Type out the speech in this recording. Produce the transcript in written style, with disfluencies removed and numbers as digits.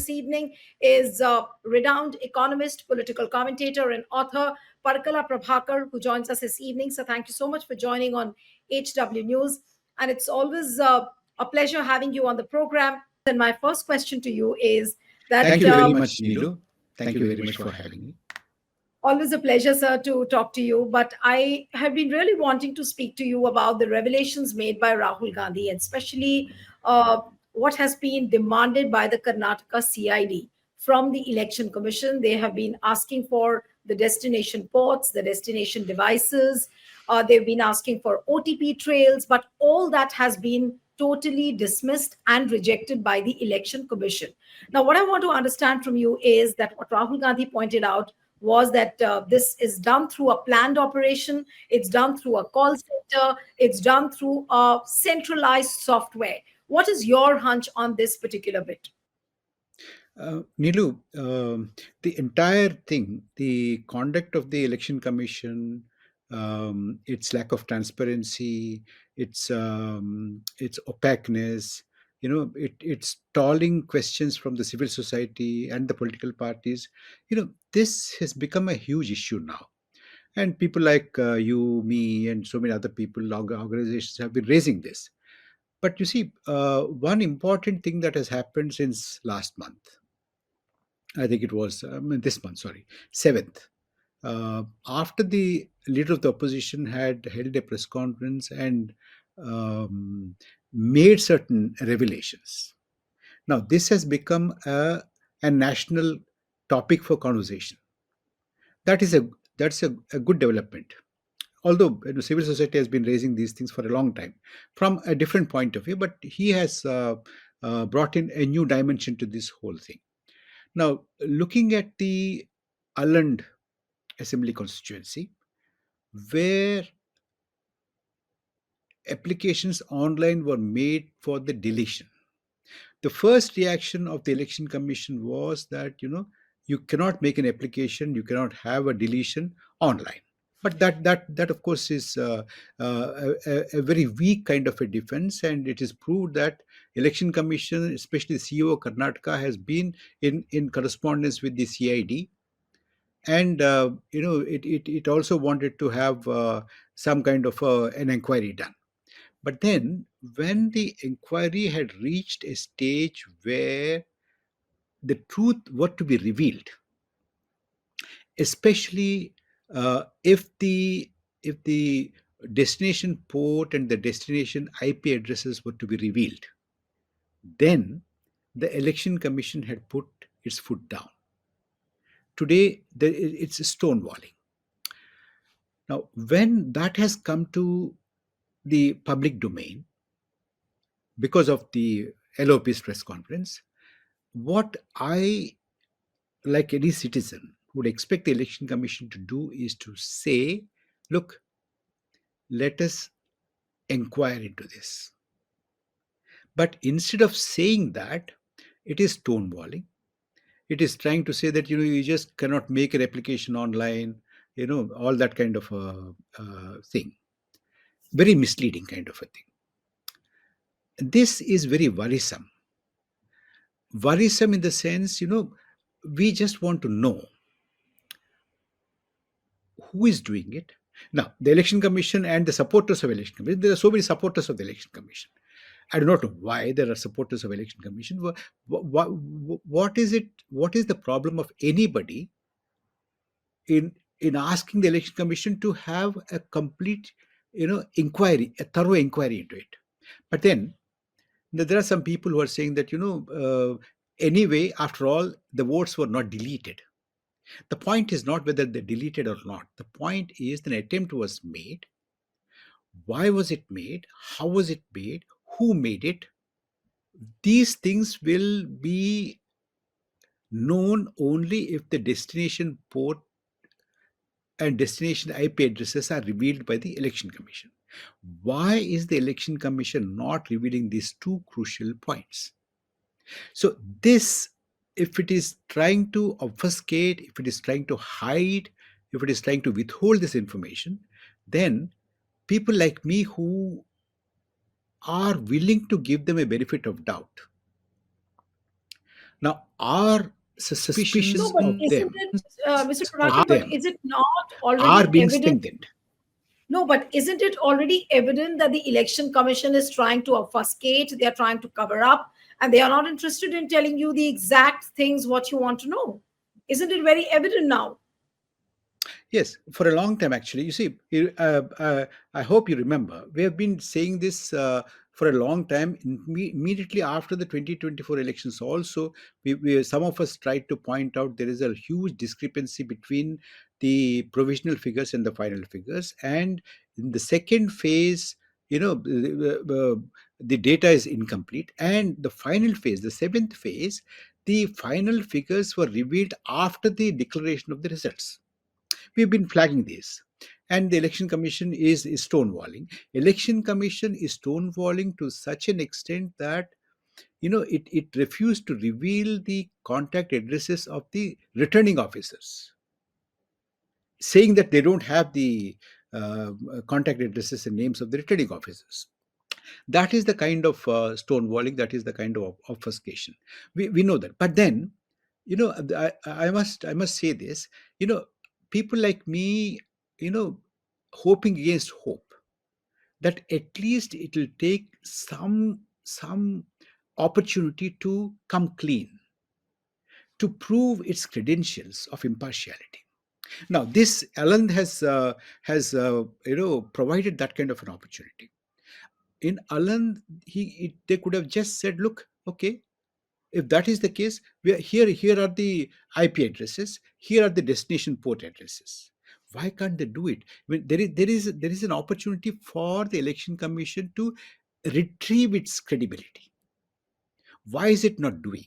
this evening is renowned economist, political commentator, and author Parakala Prabhakar, who joins us this evening. So thank you so much for joining on HW News. And it's always a pleasure having you on the program. And my first question to you is that Thank you very much, Neelu. Thank you very much for having me. always a pleasure, sir, to talk to you. But I have been really wanting to speak to you about the revelations made by Rahul Gandhi, and especially what has been demanded by the Karnataka CID from the Election Commission. They have been asking for the destination ports, the destination devices. They've been asking for OTP trails, but all that has been totally dismissed and rejected by the Election Commission. Now, what I want to understand from you is that what Rahul Gandhi pointed out was that this is done through a planned operation, it's done through a call center, it's done through a centralized software. What is your hunch on this particular bit? Neelu, the entire thing, the conduct of the election commission, its lack of transparency, its opaqueness, it's stalling questions from the civil society and the political parties. This has become a huge issue now. And people like you, me, and so many other people, organizations have been raising this. But you see, one important thing that has happened since last month, I think it was this month, sorry, 7th. After the leader of the opposition had held a press conference and um, made certain revelations. Now, this has become a national topic for conversation. That is a good development. Although civil society has been raising these things for a long time from a different point of view, but he has brought in a new dimension to this whole thing. Now, looking at the Aland Assembly constituency, where applications online were made for the deletion, the first reaction of the election commission was that you cannot make an application, you cannot have a deletion online. But that of course is a very weak kind of a defense, and it is proved that election commission, especially the CEO of Karnataka, has been in correspondence with the CID, and it also wanted to have some kind of an inquiry done. But then when the inquiry had reached a stage where the truth were to be revealed, especially if the destination port and the destination IP addresses were to be revealed, then the election commission had put its foot down. Today, it's stonewalling. Now, when that has come to the public domain because of the LOP's press conference, what I, like any citizen, would expect the election commission to do is to say, look, let us inquire into this. But instead of saying that, it is stonewalling. It is trying to say that you just cannot make an application online, all that kind of a thing. Very misleading kind of a thing. This is very worrisome. Worrisome in the sense, we just want to know who is doing it. Now, the election commission and the supporters of election commission, there are so many supporters of the election commission. I do not know why there are supporters of election commission. What is it? What is the problem of anybody in asking the election commission to have a complete, inquiry, a thorough inquiry into it? But then there are some people who are saying that anyway, after all, the votes were not deleted. The point is not whether they're deleted or not. The point is an attempt was made. Why was it made? How was it made? Who made it? These things will be known only if the destination port and destination IP addresses are revealed by the election commission. Why is the election commission not revealing these two crucial points? So this, if it is trying to obfuscate, if it is trying to hide, if it is trying to withhold this information, then people like me who are willing to give them a benefit of doubt Now, our No, suspicions but of isn't them, it, Mr. of Prabhakar, but them is it not are already being evident? strengthened. No, but isn't it already evident that the election commission is trying to obfuscate, they are trying to cover up, and they are not interested in telling you the exact things what you want to know? Isn't it very evident now? Yes, for a long time, actually. You see, I hope you remember, we have been saying this for a long time. Immediately after the 2024 elections, also, some of us tried to point out there is a huge discrepancy between the provisional figures and the final figures. And in the second phase, the data is incomplete. And the final phase, the seventh phase, the final figures were revealed after the declaration of the results. We've been flagging this. And the election commission is stonewalling. Election commission is stonewalling to such an extent that it refused to reveal the contact addresses of the returning officers, saying that they don't have the contact addresses and names of the returning officers. That is the kind of stonewalling, that is the kind of obfuscation. We know that. But then, I must say this, people like me, hoping against hope that at least it will take some opportunity to come clean, to prove its credentials of impartiality. Now, this Alan has provided that kind of an opportunity. In Alan, they could have just said, "Look, okay, if that is the case, we are here. Here are the IP addresses. Here are the destination port addresses." Why can't they do it? I mean, there is an opportunity for the election commission to retrieve its credibility. Why is it not doing?